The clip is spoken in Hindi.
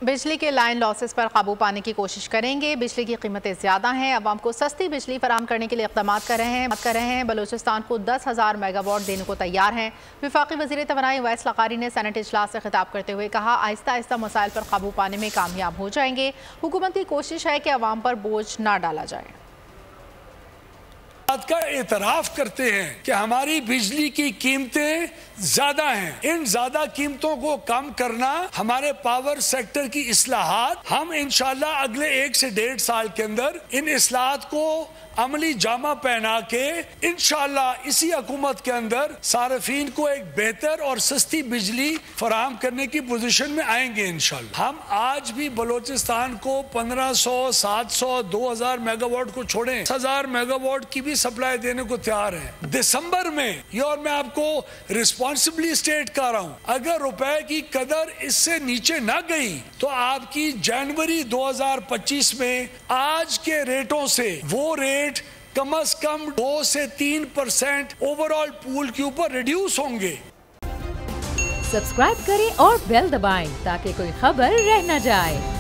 बिजली के लाइन लॉसेस पर काबू पाने की कोशिश करेंगे। बिजली की कीमतें ज़्यादा हैं, अवाम को सस्ती बिजली फराहम करने के लिए इक़दाम कर रहे हैं। बलूचिस्तान को 10,000 मेगावाट देने को तैयार हैं। वफाकी वज़ीर तवानाई उवैस लक़ारी ने सेनेट इजलास से खिताब करते हुए कहा, आहिस्ता आहिस्ता मसाइल पर काबू पाने में कामयाब हो जाएंगे। हुकूमत की कोशिश है कि अवाम पर बोझ ना डाला जाए। बात का एतराफ करते हैं कि हमारी बिजली की कीमतें ज्यादा हैं। इन ज्यादा कीमतों को कम करना हमारे पावर सेक्टर की इस्लाहात, हम इंशाल्लाह अगले 1 से 1.5 साल के अंदर इन इस्लाहात को अमली जामा पहना के इंशाल्लाह इसी हुकूमत के अंदर सार्फिन को एक बेहतर और सस्ती बिजली फराहम करने की पोजीशन में आएंगे इंशाल्लाह। हम आज भी बलोचिस्तान को 1500, 700, 2000 मेगावाट को छोड़ें 1000 मेगावाट की भी सप्लाई देने को तैयार है दिसंबर में। ये और मैं आपको रिस्पॉन्सिबली स्टेट कर रहा हूँ, अगर रुपए की कदर इससे नीचे ना गई तो आपकी जनवरी 2025 में आज के रेटों से वो रेट कम से कम 2 से 3% ओवरऑल पूल के ऊपर रिड्यूस होंगे। सब्सक्राइब करें और बेल दबाएं ताकि कोई खबर रह न जाए।